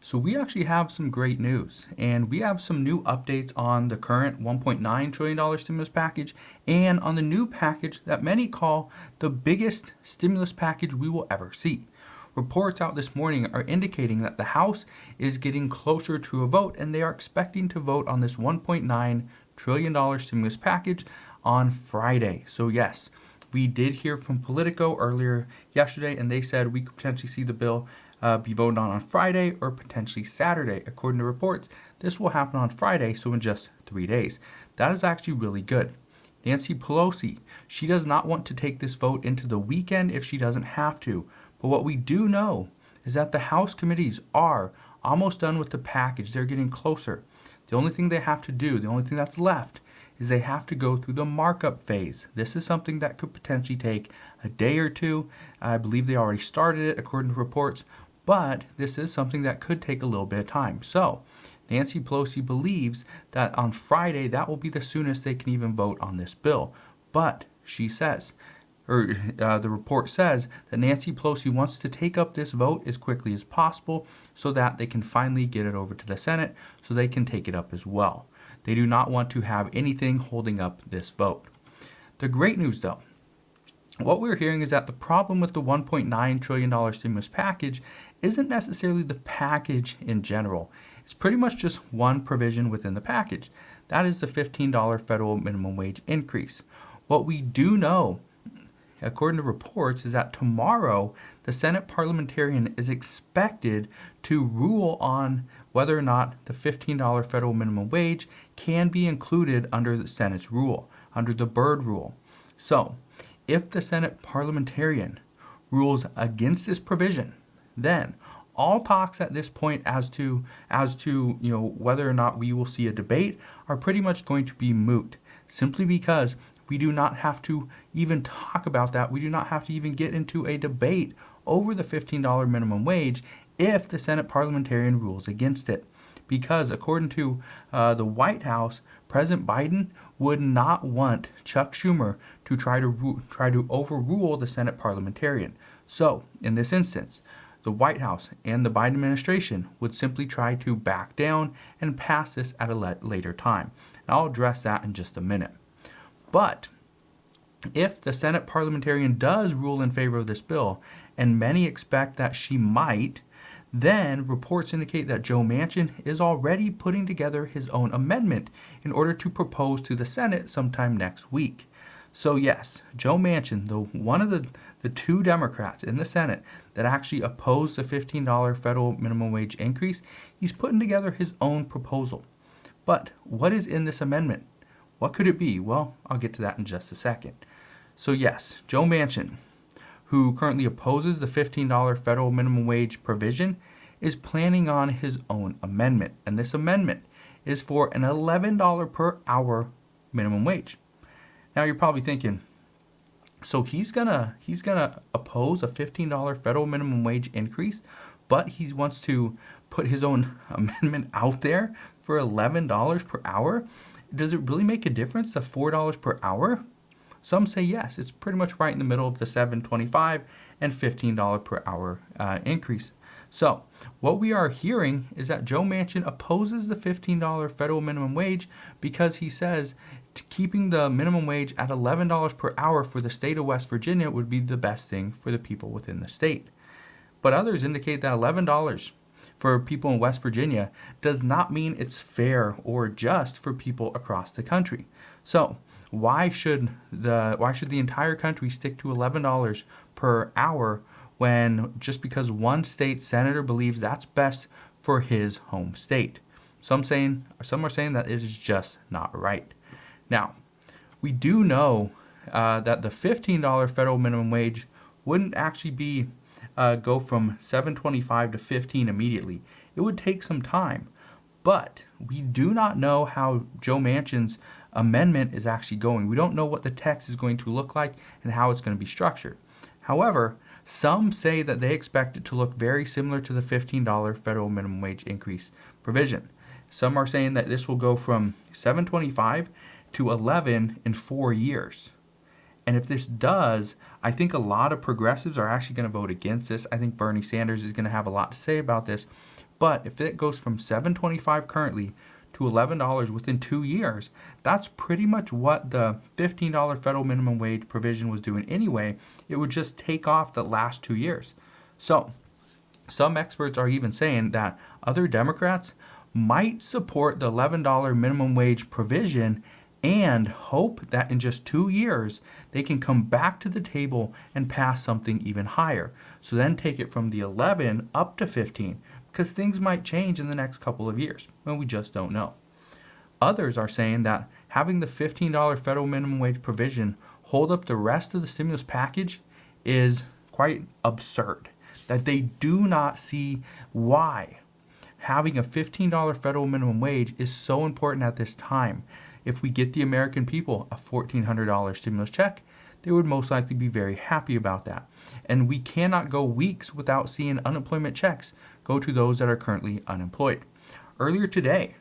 So we actually have some great news, and we have some new updates on the current $1.9 trillion stimulus package and on the new package that many call the biggest stimulus package we will ever see. Reports out this morning are indicating that the House is getting closer to a vote, and they are expecting to vote on this $1.9 trillion stimulus package on Friday. So yes, we did hear from Politico earlier yesterday, and they said we could potentially see the bill be voted on Friday or potentially Saturday. According to reports, this will happen on Friday, so in just 3 days. That is actually really good. Nancy Pelosi, she does not want to take this vote into the weekend if she doesn't have to. But what we do know is that the House committees are almost done with the package. They're getting closer. The only thing they have to do, the only thing that's left, is they have to go through the markup phase. This is something that could potentially take a day or two. I believe they already started it according to reports, but this is something that could take a little bit of time. So Nancy Pelosi believes that on Friday, that will be the soonest they can even vote on this bill. But she says, the report says that Nancy Pelosi wants to take up this vote as quickly as possible so that they can finally get it over to the Senate so they can take it up as well. They do not want to have anything holding up this vote. The great news, though, what we're hearing is that the problem with the $1.9 trillion stimulus package isn't necessarily the package in general. It's pretty much just one provision within the package. That is the $15 federal minimum wage increase. What we do know, according to reports, is that tomorrow the Senate parliamentarian is expected to rule on whether or not the $15 federal minimum wage can be included under the Senate's rule, under the Byrd rule. So, if the Senate parliamentarian rules against this provision, then all talks at this point as to whether or not we will see a debate are pretty much going to be moot, simply because we do not have to even talk about that. We do not have to even get into a debate over the $15 minimum wage if the Senate parliamentarian rules against it. Because according to the White House, President Biden would not want Chuck Schumer to try to overrule the Senate parliamentarian. So, in this instance, the White House and the Biden administration would simply try to back down and pass this at a later time. And I'll address that in just a minute. But if the Senate parliamentarian does rule in favor of this bill, and many expect that she might, then reports indicate that Joe Manchin is already putting together his own amendment in order to propose to the Senate sometime next week. So yes, Joe Manchin, one of the two Democrats in the Senate that actually opposed the $15 federal minimum wage increase, he's putting together his own proposal. But what is in this amendment? What could it be? Well, I'll get to that in just a second. So yes, Joe Manchin, who currently opposes the $15 federal minimum wage provision, is planning on his own amendment. And this amendment is for an $11 per hour minimum wage. Now you're probably thinking, so he's gonna oppose a $15 federal minimum wage increase, but he wants to put his own amendment out there for $11 per hour? Does it really make a difference, the $4 per hour? Some say yes, it's pretty much right in the middle of the $7.25 and $15 per hour increase. So what we are hearing is that Joe Manchin opposes the $15 federal minimum wage because he says keeping the minimum wage at $11 per hour for the state of West Virginia would be the best thing for the people within the state. But others indicate that $11 for people in West Virginia does not mean it's fair or just for people across the country. So why should the entire country stick to $11 per hour when just because one state senator believes that's best for his home state? Some are saying that it is just not right. Now, we do know that the $15 federal minimum wage wouldn't actually go from $7.25 to $15 immediately. It would take some time. But we do not know how Joe Manchin's amendment is actually going. We don't know what the text is going to look like and how it's going to be structured. However, some say that they expect it to look very similar to the $15 federal minimum wage increase provision. Some are saying that this will go from $7.25 to $11 in 4 years. And if this does, I think a lot of progressives are actually going to vote against this. I think Bernie Sanders is going to have a lot to say about this. But if it goes from $7.25 currently to $11 within 2 years, that's pretty much what the $15 federal minimum wage provision was doing anyway. It would just take off the last 2 years. So some experts are even saying that other Democrats might support the $11 minimum wage provision and hope that in just 2 years they can come back to the table and pass something even higher. So then take it from the 11 up to 15, because things might change in the next couple of years, and we just don't know. Others are saying that having the $15 federal minimum wage provision hold up the rest of the stimulus package is quite absurd, that they do not see why having a $15 federal minimum wage is so important at this time. If we get the American people a $1,400 stimulus check, they would most likely be very happy about that. And we cannot go weeks without seeing unemployment checks go to those that are currently unemployed. Earlier today,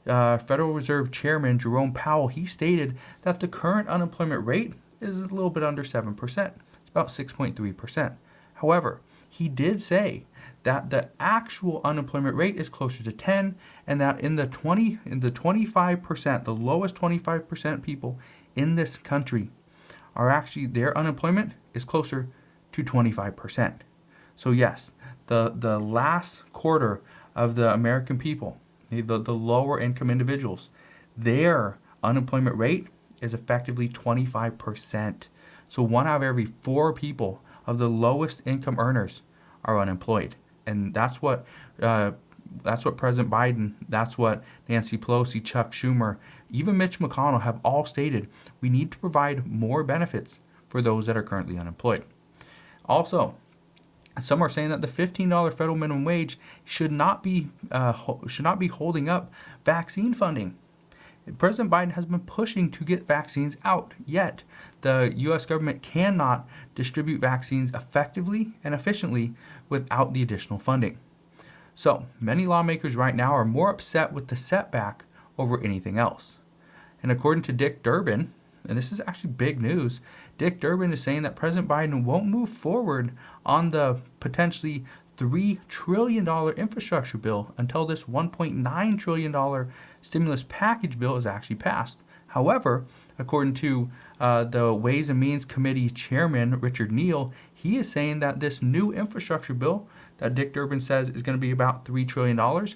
Federal Reserve Chairman Jerome Powell, he stated that the current unemployment rate is a little bit under 7%. It's about 6.3%. However, he did say that the actual unemployment rate is closer to 10, and that in the 25%, the lowest 25% people in this country are actually, their unemployment is closer to 25%. So yes, the last quarter of the American people, the lower income individuals, their unemployment rate is effectively 25%. So 1 out of every 4 people of the lowest income earners are unemployed. And that's what President Biden, that's what Nancy Pelosi, Chuck Schumer, even Mitch McConnell have all stated. We need to provide more benefits for those that are currently unemployed. Also, some are saying that the $15 federal minimum wage should not be holding up vaccine funding. President Biden has been pushing to get vaccines out, yet the U.S. government cannot distribute vaccines effectively and efficiently without the additional funding. So many lawmakers right now are more upset with the setback over anything else. And according to Dick Durbin, and this is actually big news, Dick Durbin is saying that President Biden won't move forward on the potentially $3 trillion infrastructure bill until this $1.9 trillion stimulus package bill is actually passed. However, according to the Ways and Means Committee Chairman Richard Neal, he is saying that this new infrastructure bill that Dick Durbin says is going to be about $3 trillion,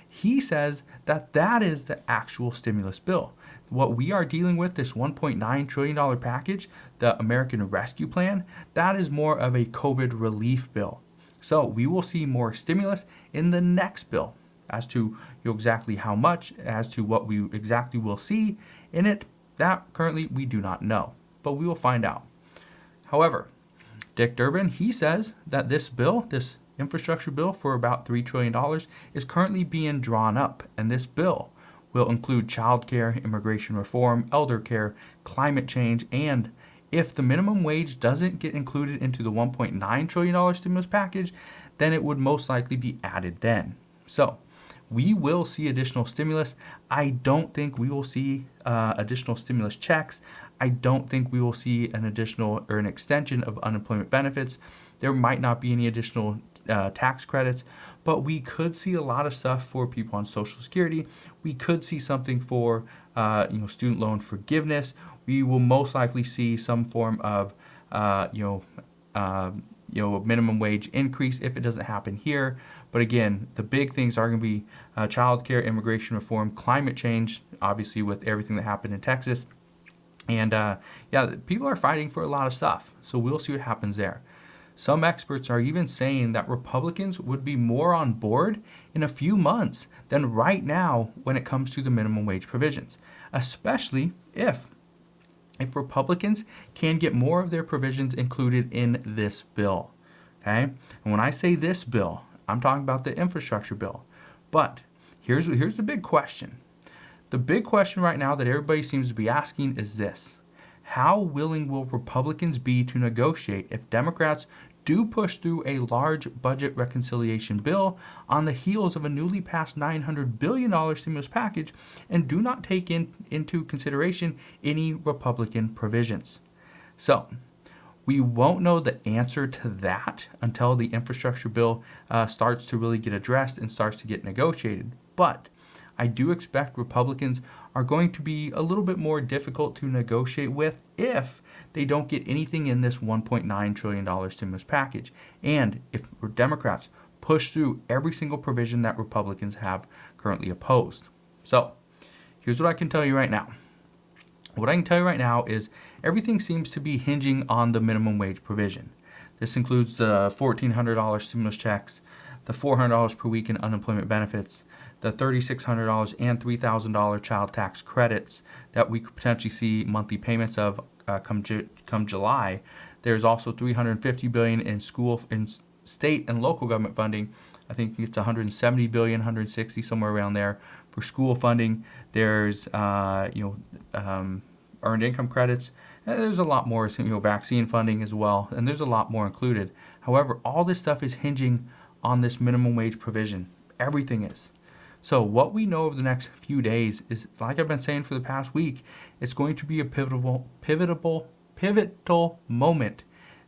he says that that is the actual stimulus bill. What we are dealing with, this $1.9 trillion package, the American Rescue Plan, that is more of a COVID relief bill. So we will see more stimulus in the next bill. As to exactly how much, as to what we exactly will see in it, that currently we do not know, but we will find out. However, Dick Durbin, he says that this bill, this infrastructure bill for about $3 trillion, is currently being drawn up, and this bill will include child care, immigration reform, elder care, climate change, and if the minimum wage doesn't get included into the $1.9 trillion stimulus package, then it would most likely be added then. So we will see additional stimulus. I don't think we will see additional stimulus checks. I don't think we will see an additional or an extension of unemployment benefits. There might not be any additional tax credits, but we could see a lot of stuff for people on Social Security. We could see something for student loan forgiveness. We will most likely see some form of minimum wage increase if it doesn't happen here. But again, the big things are going to be child care, immigration reform, climate change, obviously with everything that happened in Texas. And people are fighting for a lot of stuff. So we'll see what happens there. Some experts are even saying that Republicans would be more on board in a few months than right now when it comes to the minimum wage provisions, especially if Republicans can get more of their provisions included in this bill. Okay? And when I say this bill, I'm talking about the infrastructure bill. But here's the big question. The big question right now that everybody seems to be asking is this: how willing will Republicans be to negotiate if Democrats do push through a large budget reconciliation bill on the heels of a newly passed $900 billion stimulus package and do not take into consideration any Republican provisions? So We won't know the answer to that until the infrastructure bill starts to really get addressed and starts to get negotiated. But I do expect Republicans are going to be a little bit more difficult to negotiate with if they don't get anything in this $1.9 trillion stimulus package. And if Democrats push through every single provision that Republicans have currently opposed. So here's what I can tell you right now. What I can tell you right now is everything seems to be hinging on the minimum wage provision. This includes the $1,400 stimulus checks, the $400 per week in unemployment benefits, the $3,600 and $3,000 child tax credits that we could potentially see monthly payments of come July. There's also $350 billion in state and local government funding. I think it's $170 billion, $160 somewhere around there for school funding. There's earned income credits, and there's a lot more, vaccine funding as well, and there's a lot more included. However, all this stuff is hinging on this minimum wage provision. Everything is. So what we know over the next few days is, like I've been saying for the past week, it's going to be a pivotal moment,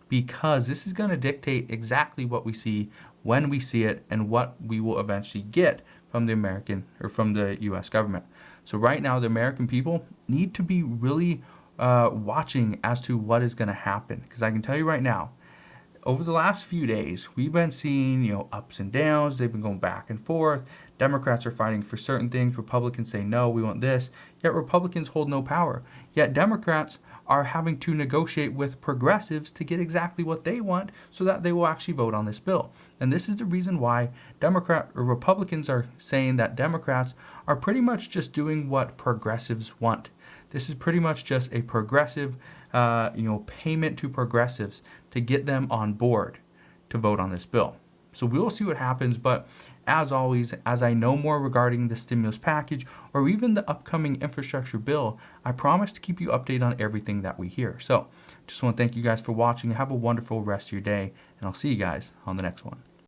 because this is going to dictate exactly what we see, when we see it, and what we will eventually get from the U.S. government. So right now, the American people need to be really watching as to what is going to happen, because I can tell you right now, over the last few days, we've been seeing, ups and downs. They've been going back and forth. Democrats are fighting for certain things. Republicans say, no, we want this. Yet Republicans hold no power. Yet Democrats are having to negotiate with progressives to get exactly what they want so that they will actually vote on this bill. And this is the reason why Republicans are saying that Democrats are pretty much just doing what progressives want. This is pretty much just a progressive, payment to progressives to get them on board to vote on this bill. So we'll see what happens, but as always, as I know more regarding the stimulus package or even the upcoming infrastructure bill, I promise to keep you updated on everything that we hear. So just want to thank you guys for watching. Have a wonderful rest of your day, and I'll see you guys on the next one.